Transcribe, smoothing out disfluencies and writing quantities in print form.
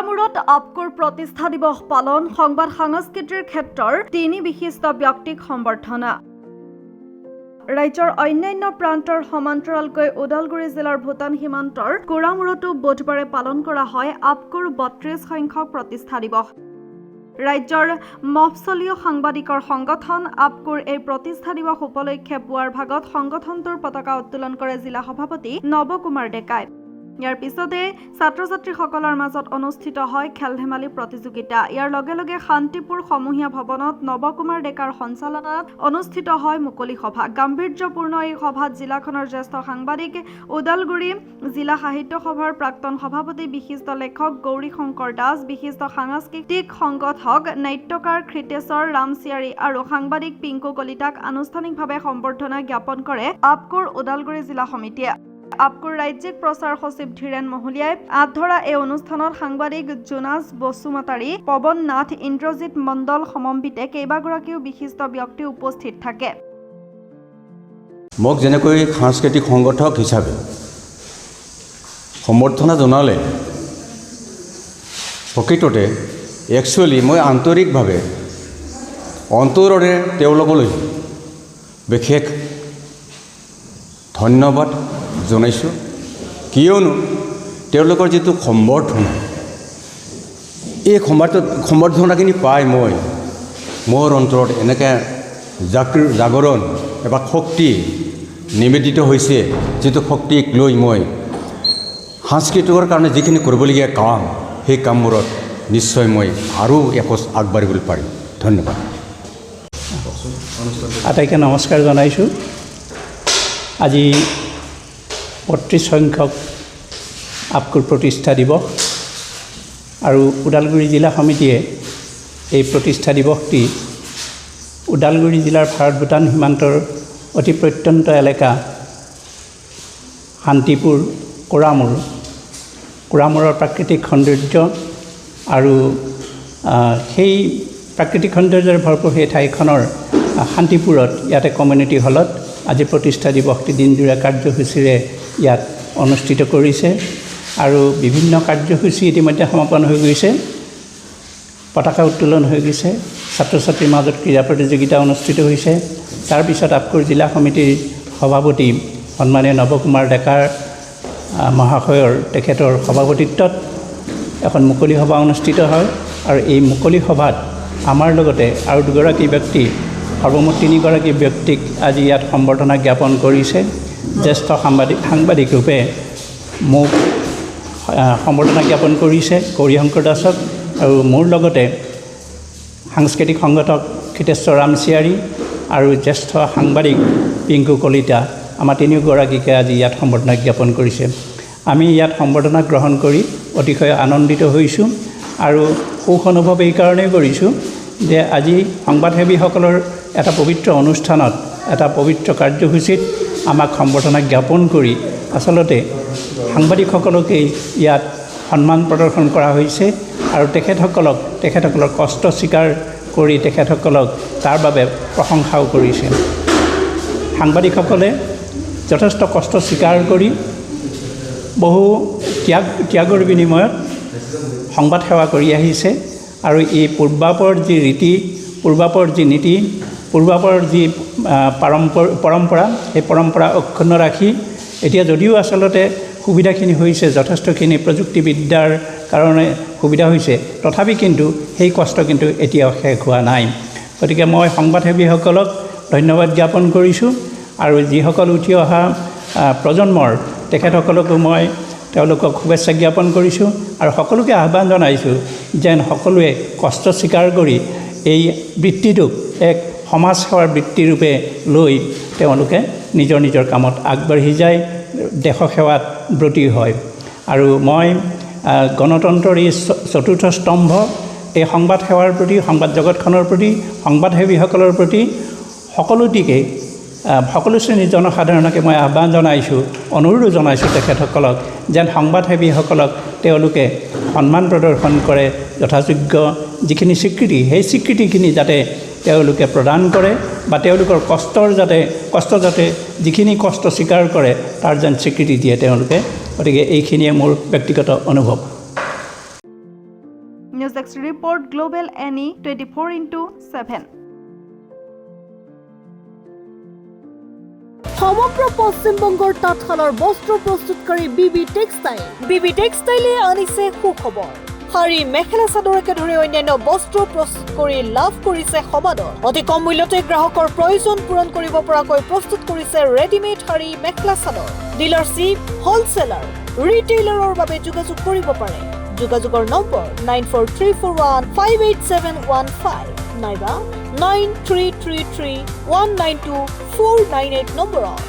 কুৰামূৰত আপকোৰ প্ৰতিষ্ঠা দিৱস পালন সংবাদ সাংস্কৃতিৰ ক্ষেত্ৰৰ 3 বিশিষ্ট ব্যক্তিক সম্বৰ্ধনা। ৰাজ্যৰ অন্যান্য প্ৰান্তৰ সমান্তৰালকৈ ওদালগুৰি জিলাৰ ভূটান সীমান্তৰ কুৰামূৰতো বুধবাৰে পালন কৰা হয় আপকোৰ 32 সংখ্যক প্ৰতিষ্ঠা দিৱস। ৰাজ্যৰ মফচলীয় সাংবাদিকৰ সংগঠন আপকোৰ এই প্ৰতিষ্ঠা দিৱস উপলক্ষে পুৱাৰ ভাগত সংগঠনটোৰ পতাকা উত্তোলন কৰে জিলা সভাপতি নৱকুমাৰ ডেকাই। ইয়াৰ পিছতে ছাত্ৰ-ছাত্ৰীসকলৰ মাজত অনুষ্ঠিত হয় খেল-ধেমালি প্ৰতিযোগিতা। ইয়াৰ লগে লগে শান্তিপুৰ সমূহীয়া ভৱনত নৱকুমাৰ ডেকাৰ সঞ্চালনাত অনুষ্ঠিত হয় মুকলি সভা। গাম্ভীৰ্যপূৰ্ণ এই সভাত জিলাখনৰ জ্যেষ্ঠ সাংবাদিক, ওদালগুৰি জিলা সাহিত্য সভাৰ প্ৰাক্তন সভাপতি, বিশিষ্ট লেখক গৌৰী শংকৰ দাস, বিশিষ্ট সাংস্কৃতিক সংগঠক নাট্যকাৰ কৃতেশ্বৰ ৰামচিয়াৰী আৰু সাংবাদিক পিংকু কলিতাক আনুষ্ঠানিকভাৱে সম্বৰ্ধনা জ্ঞাপন কৰে আপকোৰ ওদালগুৰি জিলা সমিতিয়ে। আপকোৰ ৰাজ্যিক প্ৰচাৰ সচিব ধীৰেন মহলীয়াই আধৰা এই অনুষ্ঠানত সাংবাদিক জোনাছ বসুমতাৰী, পৱন নাথ, ইন্দ্ৰজিৎ মণ্ডল সমন্বিতে কেইবাগৰাকীও বিশিষ্ট ব্যক্তি উপস্থিত থাকে। মোক যেনেকৈ সাংস্কৃতিক সংগঠক হিচাপে সম্বৰ্ধনা জনালে, প্ৰকৃততে একচুৱেলি মই আন্তৰিকভাৱে অন্তৰেৰে তেওঁলোকলৈ বিশেষ ধন্যবাদ জনাইছোঁ। কিয়নো তেওঁলোকৰ যিটো সম্বৰ্ধনা, এই সম্বৰ্ধনাখিনি পাই মই মোৰ অন্তৰত এনেকৈ জাগৰণ বা শক্তি নিবেদিত হৈছে, যিটো শক্তিক লৈ মই সাংস্কৃতিকৰ কাৰণে যিখিনি কৰিবলগীয়া কাম, সেই কামবোৰত নিশ্চয় মই আৰু এখোজ আগবাঢ়িবলৈ পাৰিম। ধন্যবাদ। আটাইকে নমস্কাৰ জনাইছোঁ। আজি 32 সংখ্যক আপকোৰ প্ৰতিষ্ঠা দিৱস আৰু ওদালগুৰি জিলা সমিতিয়ে এই প্ৰতিষ্ঠা দিৱসটি ওদালগুৰি জিলাৰ ভাৰত ভূটান সীমান্তৰ অতি প্ৰত্যন্ত এলেকা শান্তিপুৰ কুৰামূৰৰ প্ৰাকৃতিক সৌন্দৰ্য আৰু সেই প্ৰাকৃতিক সৌন্দৰ্যৰে ভৰপূৰ সেই ঠাইখনৰ শান্তিপুৰত ইয়াতে কমিউনিটি হলত আজি প্ৰতিষ্ঠা দিৱসটি দিনজোৰা কাৰ্যসূচীৰে ইয়াত অনুষ্ঠিত কৰিছে আৰু বিভিন্ন কাৰ্যসূচী ইতিমধ্যে সমাপন হৈ গৈছে। পতাকা উত্তোলন হৈ গৈছে, ছাত্ৰ ছাত্ৰীৰ মাজত ক্ৰীড়া প্ৰতিযোগিতা অনুষ্ঠিত হৈছে। তাৰপিছত আপকোৰ জিলা সমিতিৰ সভাপতি সন্মানীয় নৱকুমাৰ ডেকাৰ মহাশয়ৰ তেখেতৰ সভাপতিত্বত এখন মুকলি সভা অনুষ্ঠিত হয় আৰু এই মুকলি সভাত আমাৰ লগতে আৰু দুগৰাকী ব্যক্তি, সৰ্বমুঠ 3গৰাকী ব্যক্তিক আজি ইয়াত সম্বৰ্ধনা জ্ঞাপন কৰিছে। জ্যেষ্ঠ সাংবাদিক ৰূপে মোক সম্বৰ্ধনা জ্ঞাপন কৰিছে গৌৰী শংকৰ দাসক, আৰু মোৰ লগতে সাংস্কৃতিক সংগঠক কৃতেশ্বৰ ৰামচিয়াৰী আৰু জ্যেষ্ঠ সাংবাদিক পিংকু কলিতা, আমাৰ 3গৰাকীকে আজি ইয়াত সম্বৰ্ধনা জ্ঞাপন কৰিছে। আমি ইয়াত সম্বৰ্ধনা গ্ৰহণ কৰি অতিশয় আনন্দিত হৈছোঁ আৰু সুখ অনুভৱ এইকাৰণেই কৰিছোঁ যে আজি সংবাদসেৱীসকলৰ এটা পবিত্ৰ অনুষ্ঠানত, এটা পবিত্ৰ কাৰ্যসূচীত আমাক সম্বৰ্ধনা জ্ঞাপন কৰি আচলতে সাংবাদিকসকলকেই ইয়াত সন্মান প্ৰদৰ্শন কৰা হৈছে আৰু তেখেতসকলৰ কষ্ট স্বীকাৰ কৰি তেখেতসকলক তাৰ বাবে প্ৰশংসাও কৰিছে। সাংবাদিকসকলে যথেষ্ট কষ্ট স্বীকাৰ কৰি বহু ত্যাগৰ বিনিময়ত সংবাদ সেৱা কৰি আহিছে আৰু এই পূৰ্বাপৰ যি ৰীতি, পূৰ্বাপৰ যি নীতি, পূৰ্বাপৰ যি পৰম্পৰা, সেই পৰম্পৰা অক্ষুণ্ণ ৰাখি এতিয়া যদিও আচলতে সুবিধাখিনি হৈছে, যথেষ্টখিনি প্ৰযুক্তিবিদ্যাৰ কাৰণে সুবিধা হৈছে, তথাপি কিন্তু সেই কষ্ট কিন্তু এতিয়াও শেষ হোৱা নাই। গতিকে মই সংবাদসেৱীসকলক ধন্যবাদ জ্ঞাপন কৰিছোঁ আৰু যিসকল উঠি অহা প্ৰজন্মৰ তেখেতসকলকো মই তেওঁলোকক শুভেচ্ছা জ্ঞাপন কৰিছোঁ আৰু সকলোকে আহ্বান জনাইছোঁ যেন সকলোৱে কষ্ট স্বীকাৰ কৰি এই বৃত্তিটোক এক সমাজ সেৱাৰ বৃত্তিৰূপে লৈ তেওঁলোকে নিজৰ নিজৰ কামত আগবাঢ়ি যায়, দেশ সেৱাত ব্ৰতী হয়। আৰু মই গণতন্ত্ৰৰ এই চতুৰ্থ স্তম্ভ, এই সংবাদ সেৱাৰ প্ৰতি, সংবাদ জগতখনৰ প্ৰতি, সংবাদসেৱীসকলৰ প্ৰতি সকলো শ্ৰেণীৰ জনসাধাৰণকে মই আহ্বান জনাইছোঁ, অনুৰোধ জনাইছোঁ তেখেতসকলক যেন সংবাদসেৱীসকলক তেওঁলোকে সন্মান প্ৰদৰ্শন কৰে, যথাযোগ্য যিখিনি স্বীকৃতি, সেই স্বীকৃতিখিনি যাতে তেওঁলোকে প্ৰদান কৰে বা তেওঁলোকৰ কষ্ট যাতে যিখিনি কষ্ট স্বীকাৰ কৰে তাৰ যেন স্বীকৃতি দিয়ে তেওঁলোকে। গতিকে এইখিনিয়ে মোৰ ব্যক্তিগত অনুভৱ। News desk report global any 24/7 সমগ্ৰ পশ্চিমবংগৰ তাঁতশালৰ বস্ত্ৰ প্ৰস্তুতকাৰী বিবি টেক্সটাইলে আনিছে সুখবৰ শাৰী মেখেলা চাদৰকে ধৰি অন্যান্য বস্ত্ৰ প্ৰস্তুত কৰি লাভ কৰিছে সমাদৰ অতি কম মূল্যতে গ্ৰাহকৰ প্ৰয়োজন পূৰণ কৰিব পৰাকৈ প্ৰস্তুত কৰিছে ৰেডিমেড শাৰী মেখেলা চাদৰ ডিলাৰশ্বিপ হোলচেলাৰ ৰিটেইলাৰৰ বাবে যোগাযোগ কৰিব পাৰে যোগাযোগৰ নম্বৰ 9434158715 নাইবা 9333192498 নম্বৰত